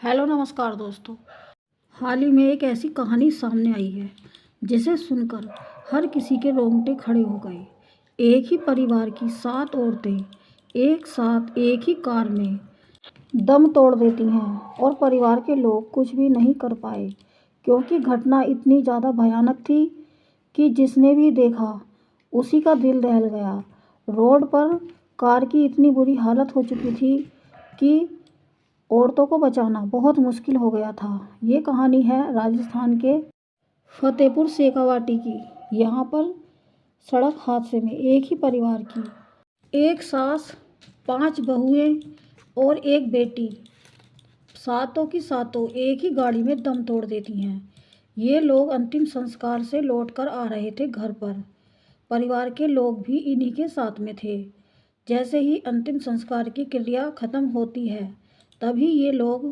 Hello नमस्कार दोस्तों। हाल ही में एक ऐसी कहानी सामने आई है जिसे सुनकर हर किसी के रोंगटे खड़े हो गए। एक ही परिवार की 7 औरतें एक साथ एक ही कार में दम तोड़ देती हैं और परिवार के लोग कुछ भी नहीं कर पाए क्योंकि घटना इतनी ज़्यादा भयानक थी कि जिसने भी देखा उसी का दिल दहल गया। रोड पर कार की इतनी बुरी हालत हो चुकी थी कि औरतों को बचाना बहुत मुश्किल हो गया था। ये कहानी है राजस्थान के फतेहपुर शेखावाटी की। यहाँ पर सड़क हादसे में एक ही परिवार की एक सास, 5 बहुएं और एक बेटी, सातों की सातों एक ही गाड़ी में दम तोड़ देती हैं। ये लोग अंतिम संस्कार से लौटकर आ रहे थे घर पर। परिवार के लोग भी इन्हीं के साथ में थे। जैसे ही अंतिम संस्कार की क्रिया खत्म होती है तभी ये लोग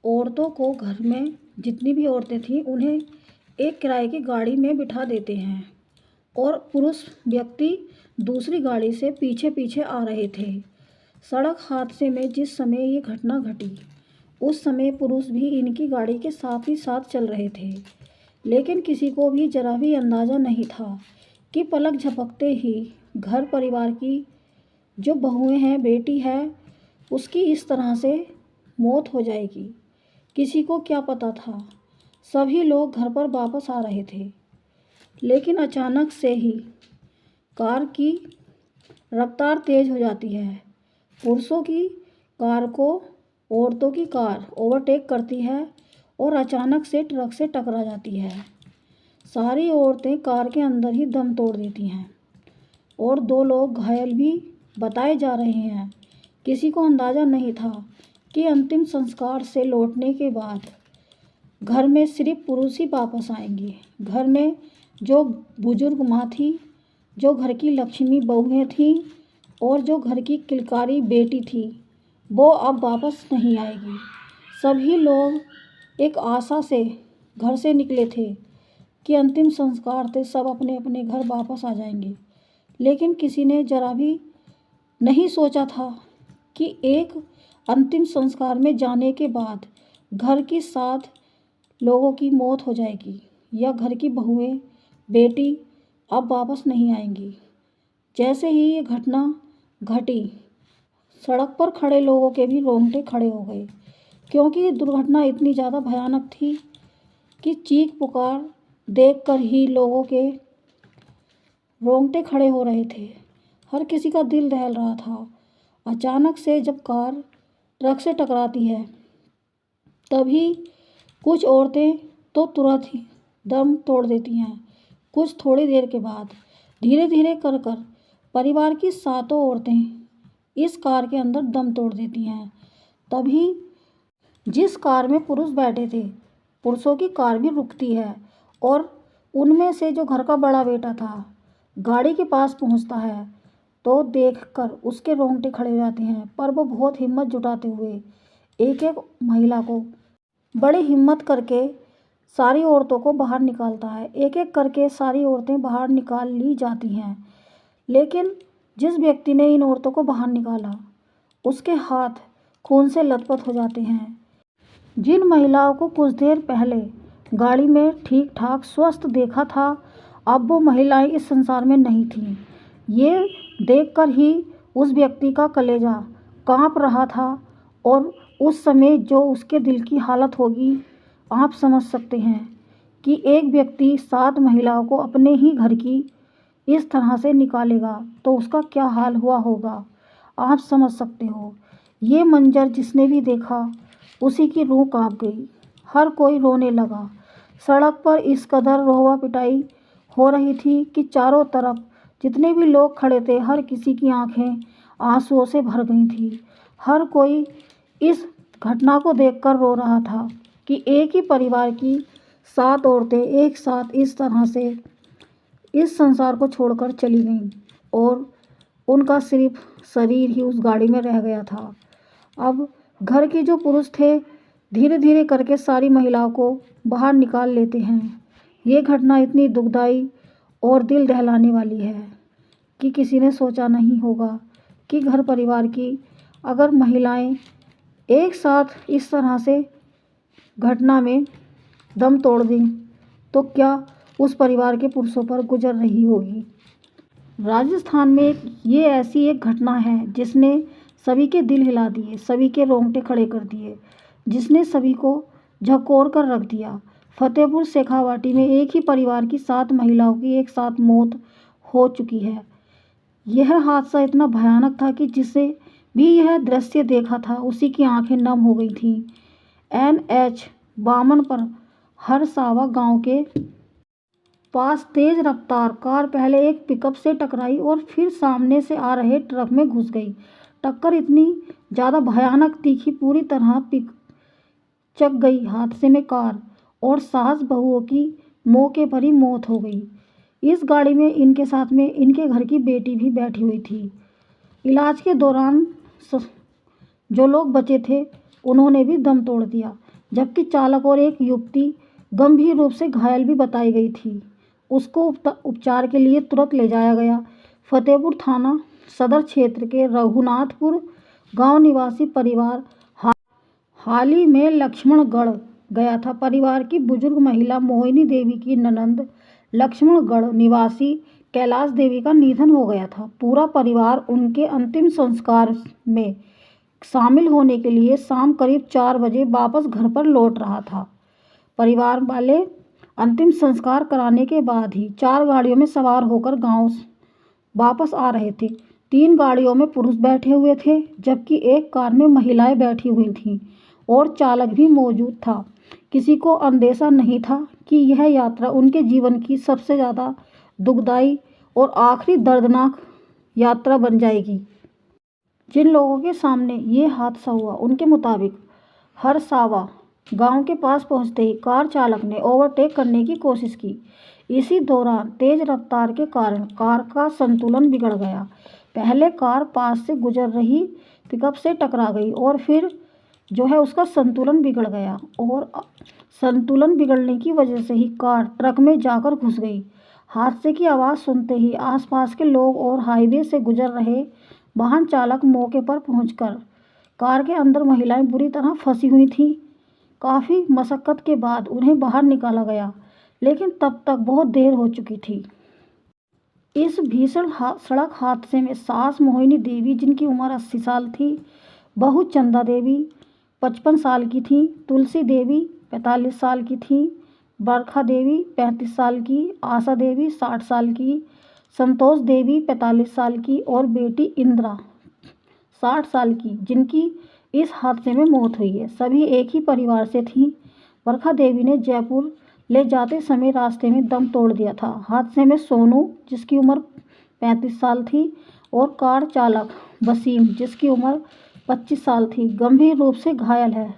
औरतों को घर में जितनी भी औरतें थीं उन्हें एक किराए की गाड़ी में बिठा देते हैं और पुरुष व्यक्ति दूसरी गाड़ी से पीछे पीछे आ रहे थे। सड़क हादसे में जिस समय ये घटना घटी उस समय पुरुष भी इनकी गाड़ी के साथ ही साथ चल रहे थे, लेकिन किसी को भी जरा भी अंदाज़ा नहीं था कि पलक झपकते ही घर परिवार की जो बहुएं हैं, बेटी है, उसकी इस तरह से मौत हो जाएगी। किसी को क्या पता था। सभी लोग घर पर वापस आ रहे थे, लेकिन अचानक से ही कार की रफ्तार तेज़ हो जाती है। पुरुषों की कार को औरतों की कार ओवरटेक करती है और अचानक से ट्रक से टकरा जाती है। सारी औरतें कार के अंदर ही दम तोड़ देती हैं और 2 लोग घायल भी बताए जा रहे हैं। किसी को अंदाज़ा नहीं था कि अंतिम संस्कार से लौटने के बाद घर में सिर्फ पुरुष ही वापस आएंगे। घर में जो बुजुर्ग माँ थी, जो घर की लक्ष्मी बहुएं थीं और जो घर की किलकारी बेटी थी, वो अब वापस नहीं आएगी। सभी लोग एक आशा से घर से निकले थे कि अंतिम संस्कार थे, सब अपने अपने घर वापस आ जाएंगे, लेकिन किसी ने जरा भी नहीं सोचा था कि एक अंतिम संस्कार में जाने के बाद घर की 7 लोगों की मौत हो जाएगी या घर की बहुएं, बेटी अब वापस नहीं आएंगी। जैसे ही ये घटना घटी, सड़क पर खड़े लोगों के भी रोंगटे खड़े हो गए क्योंकि दुर्घटना इतनी ज़्यादा भयानक थी कि चीख पुकार देखकर ही लोगों के रोंगटे खड़े हो रहे थे। हर किसी का दिल दहल रहा था। अचानक से जब कार ट्रक से टकराती है तभी कुछ औरतें तो तुरंत ही दम तोड़ देती हैं। कुछ थोड़ी देर के बाद धीरे धीरे कर कर परिवार की 7 औरतें इस कार के अंदर दम तोड़ देती हैं। तभी जिस कार में पुरुष बैठे थे, पुरुषों की कार भी रुकती है और उनमें से जो घर का बड़ा बेटा था गाड़ी के पास पहुंचता है तो देखकर उसके रोंगटे खड़े हो जाते हैं। पर वो बहुत हिम्मत जुटाते हुए एक एक महिला को बड़ी हिम्मत करके सारी औरतों को बाहर निकालता है। एक एक करके सारी औरतें बाहर निकाल ली जाती हैं, लेकिन जिस व्यक्ति ने इन औरतों को बाहर निकाला उसके हाथ खून से लथपथ हो जाते हैं। जिन महिलाओं को कुछ देर पहले गाड़ी में ठीक ठाक स्वस्थ देखा था, अब वो महिलाएं इस संसार में नहीं थीं। ये देखकर ही उस व्यक्ति का कलेजा कांप रहा था और उस समय जो उसके दिल की हालत होगी आप समझ सकते हैं कि एक व्यक्ति 7 महिलाओं को अपने ही घर की इस तरह से निकालेगा तो उसका क्या हाल हुआ होगा, आप समझ सकते हो। ये मंजर जिसने भी देखा उसी की रूह कांप गई। हर कोई रोने लगा। सड़क पर इस कदर रोवा पिटाई हो रही थी कि चारों तरफ जितने भी लोग खड़े थे हर किसी की आंखें आंसुओं से भर गई थी। हर कोई इस घटना को देखकर रो रहा था कि एक ही परिवार की 7 औरतें एक साथ इस तरह से इस संसार को छोड़कर चली गईं और उनका सिर्फ शरीर ही उस गाड़ी में रह गया था। अब घर के जो पुरुष थे धीरे धीरे करके सारी महिलाओं को बाहर निकाल लेते हैं। ये घटना इतनी दुखदाई और दिल दहलाने वाली है कि किसी ने सोचा नहीं होगा कि घर परिवार की अगर महिलाएं एक साथ इस तरह से घटना में दम तोड़ दें तो क्या उस परिवार के पुरुषों पर गुजर रही होगी। राजस्थान में ये ऐसी एक घटना है जिसने सभी के दिल हिला दिए, सभी के रोंगटे खड़े कर दिए, जिसने सभी को झकोर कर रख दिया। फतेहपुर शेखावाटी में एक ही परिवार की 7 महिलाओं की एक साथ मौत हो चुकी है। यह हादसा इतना भयानक था कि जिसे भी यह दृश्य देखा था उसी की आंखें नम हो गई थीं। NH 52 पर हरसावा गांव के पास तेज रफ्तार कार पहले एक पिकअप से टकराई और फिर सामने से आ रहे ट्रक में घुस गई। टक्कर इतनी ज़्यादा भयानक थी कि पूरी तरह पिचक गई। हादसे में कार और सास बहुओं की मौके पर ही मौत हो गई। इस गाड़ी में इनके साथ में इनके घर की बेटी भी बैठी हुई थी। इलाज के दौरान जो लोग बचे थे उन्होंने भी दम तोड़ दिया, जबकि चालक और एक युवती गंभीर रूप से घायल भी बताई गई थी। उसको उपचार के लिए तुरंत ले जाया गया। फतेहपुर थाना सदर क्षेत्र के रघुनाथपुर गांव निवासी परिवार हाल ही में लक्ष्मणगढ़ गया था। परिवार की बुजुर्ग महिला मोहिनी देवी की ननंद लक्ष्मणगढ़ निवासी कैलाश देवी का निधन हो गया था। पूरा परिवार उनके अंतिम संस्कार में शामिल होने के लिए शाम करीब 4 बजे वापस घर पर लौट रहा था। परिवार वाले अंतिम संस्कार कराने के बाद ही 4 गाड़ियों में सवार होकर गांव वापस आ रहे थे। 3 गाड़ियों में पुरुष बैठे हुए थे, जबकि एक कार में महिलाएं बैठी हुई थीं और चालक भी मौजूद था। किसी को अंदेशा नहीं था कि यह यात्रा उनके जीवन की सबसे ज़्यादा दुखदायी और आखिरी दर्दनाक यात्रा बन जाएगी। जिन लोगों के सामने ये हादसा हुआ उनके मुताबिक हरसावा गांव के पास पहुंचते ही कार चालक ने ओवरटेक करने की कोशिश की। इसी दौरान तेज रफ्तार के कारण कार का संतुलन बिगड़ गया। पहले कार पास से गुजर रही पिकअप से टकरा गई और फिर उसका संतुलन बिगड़ गया और संतुलन बिगड़ने की वजह से ही कार ट्रक में जाकर घुस गई। हादसे की आवाज़ सुनते ही आसपास के लोग और हाईवे से गुजर रहे वाहन चालक मौके पर पहुंचकर कार के अंदर महिलाएं बुरी तरह फंसी हुई थीं। काफ़ी मशक्क़त के बाद उन्हें बाहर निकाला गया, लेकिन तब तक बहुत देर हो चुकी थी। इस भीषण सड़क हादसे में सास मोहिनी देवी जिनकी उम्र 80 साल थी, बहू चंदा देवी 55 साल की थी, तुलसी देवी 45 साल की थी, बरखा देवी 35 साल की, आशा देवी 60 साल की, संतोष देवी 45 साल की और बेटी इंदिरा 60 साल की, जिनकी इस हादसे में मौत हुई है। सभी एक ही परिवार से थीं। बरखा देवी ने जयपुर ले जाते समय रास्ते में दम तोड़ दिया था। हादसे में सोनू जिसकी उम्र 35 साल थी और कार चालक वसीम जिसकी उम्र 25 साल थी गंभीर रूप से घायल है,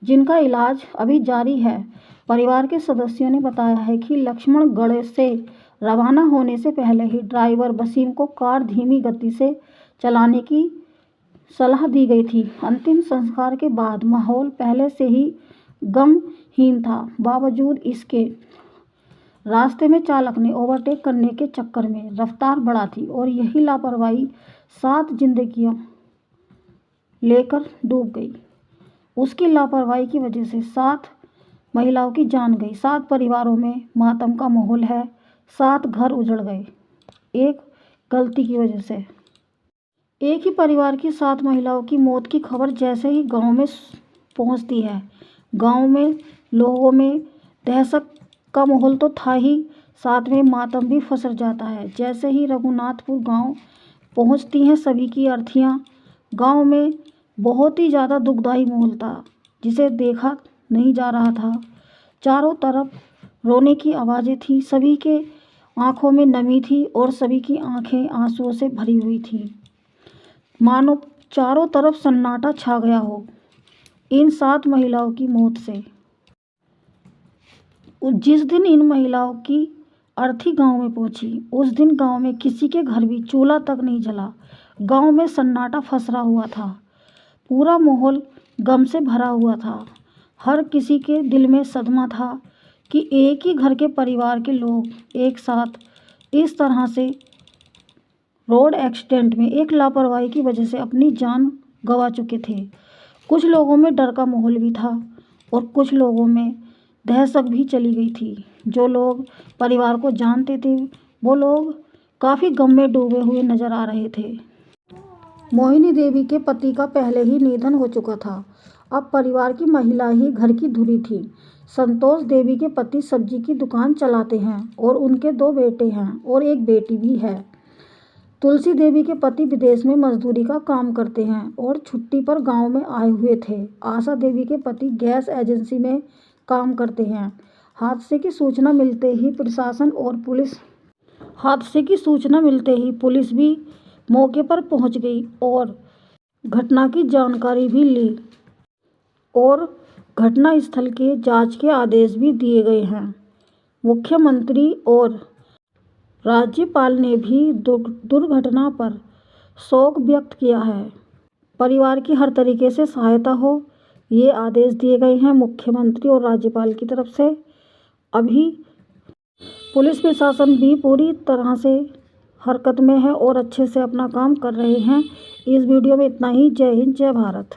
जिनका इलाज अभी जारी है। परिवार के सदस्यों ने बताया है कि लक्ष्मणगढ़ से रवाना होने से पहले ही ड्राइवर वसीम को कार धीमी गति से चलाने की सलाह दी गई थी। अंतिम संस्कार के बाद माहौल पहले से ही गमहीन था। बावजूद इसके रास्ते में चालक ने ओवरटेक करने के चक्कर में रफ्तार बढ़ा दी और यही लापरवाही 7 जिंदगियां लेकर डूब गई। उसकी लापरवाही की वजह से 7 महिलाओं की जान गई। 7 परिवारों में मातम का माहौल है। 7 घर उजड़ गए एक गलती की वजह से। एक ही परिवार की 7 महिलाओं की मौत की खबर जैसे ही गांव में पहुंचती है, गांव में लोगों में दहशत का माहौल तो था ही, साथ में मातम भी फंस जाता है। जैसे ही रघुनाथपुर गांव पहुंचती हैं सभी की अर्थियां। गांव में बहुत ही ज़्यादा दुखदायी माहौल था जिसे देखा नहीं जा रहा था। चारों तरफ रोने की आवाज़ें थीं, सभी के आंखों में नमी थी और सभी की आंखें आंसुओं से भरी हुई थीं, मानो चारों तरफ सन्नाटा छा गया हो इन 7 महिलाओं की मौत से। जिस दिन इन महिलाओं की अर्थी गांव में पहुंची उस दिन गांव में किसी के घर भी चूल्हा तक नहीं जला। गांव में सन्नाटा फसरा हुआ था। पूरा माहौल गम से भरा हुआ था। हर किसी के दिल में सदमा था कि एक ही घर के परिवार के लोग एक साथ इस तरह से रोड एक्सीडेंट में एक लापरवाही की वजह से अपनी जान गंवा चुके थे। कुछ लोगों में डर का माहौल भी था और कुछ लोगों में दहशत भी चली गई थी। जो लोग परिवार को जानते थे वो लोग काफ़ी गम में डूबे हुए नजर आ रहे थे। मोहिनी देवी के पति का पहले ही निधन हो चुका था। अब परिवार की महिला ही घर की धुरी थी। संतोष देवी के पति सब्जी की दुकान चलाते हैं और उनके 2 बेटे हैं और एक बेटी भी है। तुलसी देवी के पति विदेश में मजदूरी का काम करते हैं और छुट्टी पर गांव में आए हुए थे। आशा देवी के पति गैस एजेंसी में काम करते हैं। हादसे की सूचना मिलते ही पुलिस भी मौके पर पहुंच गई और घटना की जानकारी भी ली और घटनास्थल के जांच के आदेश भी दिए गए हैं। मुख्यमंत्री और राज्यपाल ने भी दुर्घटना पर शोक व्यक्त किया है। परिवार की हर तरीके से सहायता हो, ये आदेश दिए गए हैं मुख्यमंत्री और राज्यपाल की तरफ से। अभी पुलिस प्रशासन भी पूरी तरह से हरकत में है और अच्छे से अपना काम कर रहे हैं। इस वीडियो में इतना ही। जय हिंद, जय भारत।